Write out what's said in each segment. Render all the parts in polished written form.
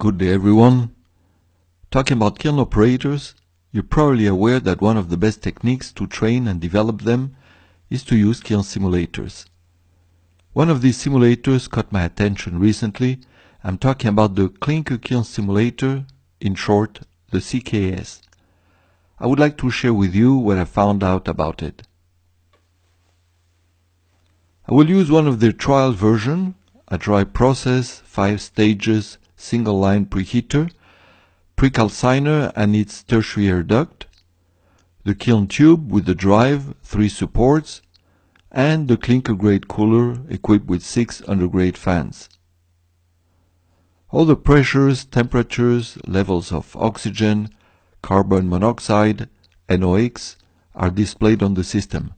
Good day everyone. Talking about kiln operators, you're probably aware that one of the best techniques to train and develop them is to use kiln simulators. One of these simulators caught my attention recently. I'm talking about the clinker kiln simulator, in short, the CKS. I would like to share with you what I found out about it. I will use one of their trial versions, a dry process, 5 stages, single line preheater, precalciner and its tertiary air duct, the kiln tube with the drive, 3 supports, and the clinker grade cooler equipped with 6 undergrade fans. All the pressures, temperatures, levels of oxygen, carbon monoxide, NOx are displayed on the system.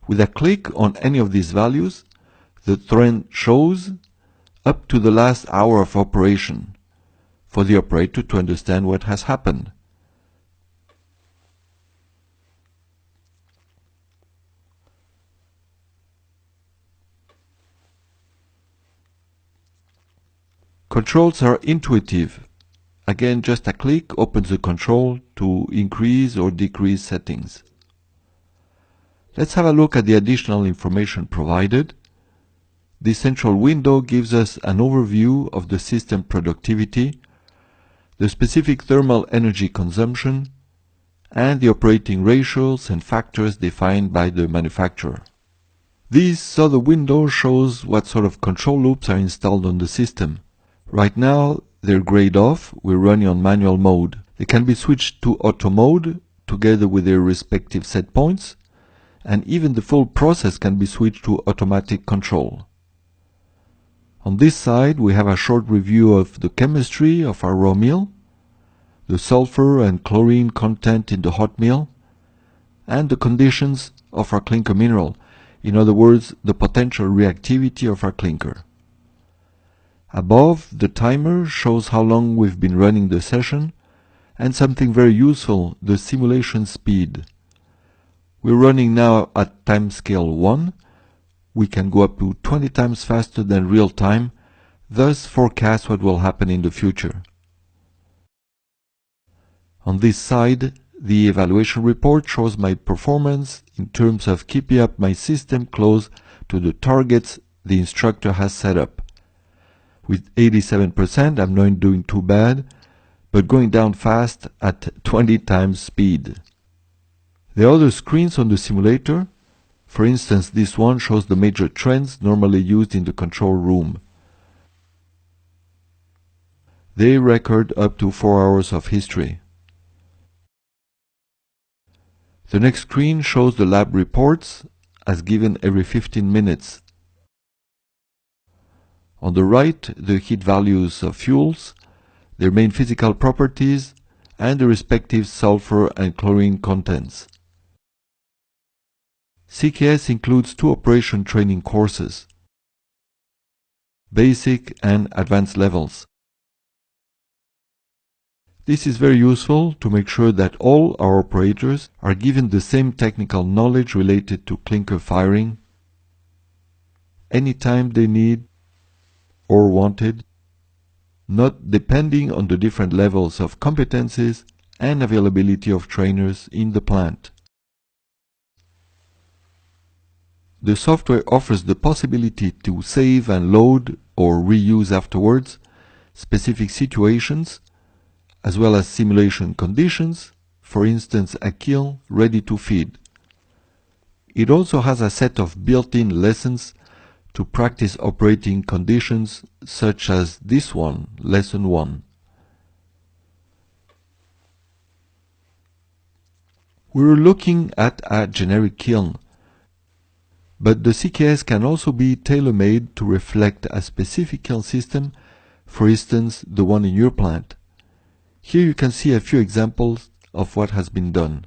With a click on any of these values, the trend shows up to the last hour of operation for the operator to understand what has happened. Controls are intuitive. Again, just a click opens the control to increase or decrease settings. Let's have a look at the additional information provided. The central window gives us an overview of the system productivity, the specific thermal energy consumption, and the operating ratios and factors defined by the manufacturer. This other window shows what sort of control loops are installed on the system. Right now they're grayed off, we're running on manual mode. They can be switched to auto mode together with their respective set points, and even the full process can be switched to automatic control. On this side we have a short review of the chemistry of our raw meal, the sulfur and chlorine content in the hot meal, and the conditions of our clinker mineral, in other words, the potential reactivity of our clinker. Above, the timer shows how long we've been running the session, and something very useful, the simulation speed. We're running now at time scale 1. We can go up to 20 times faster than real time, thus forecast what will happen in the future. On this side, the evaluation report shows my performance in terms of keeping up my system close to the targets the instructor has set up. With 87%, I'm not doing too bad, but going down fast at 20 times speed. There are other screens on the simulator. For instance, this one shows the major trends normally used in the control room. They record up to 4 hours of history. The next screen shows the lab reports as given every 15 minutes. On the right, the heat values of fuels, their main physical properties, and the respective sulfur and chlorine contents. CKS includes 2 operation training courses, basic and advanced levels. This is very useful to make sure that all our operators are given the same technical knowledge related to clinker firing anytime they need or wanted, not depending on the different levels of competencies and availability of trainers in the plant. The software offers the possibility to save and load or reuse afterwards specific situations, as well as simulation conditions, for instance a kiln ready to feed. It also has a set of built-in lessons to practice operating conditions such as this one, lesson 1. We're looking at a generic kiln, but the CKS can also be tailor-made to reflect a specific kiln system, for instance the one in your plant. Here you can see a few examples of what has been done.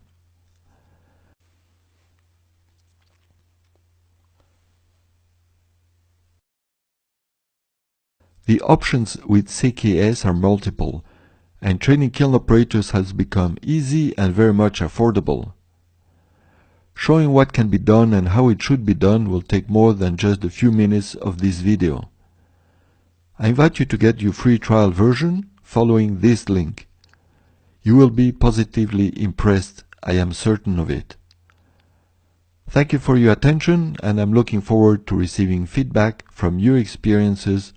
The options with CKS are multiple, and training kiln operators has become easy and very much affordable. Showing what can be done and how it should be done will take more than just a few minutes of this video. I invite you to get your free trial version following this link. You will be positively impressed, I am certain of it. Thank you for your attention, and I'm looking forward to receiving feedback from your experiences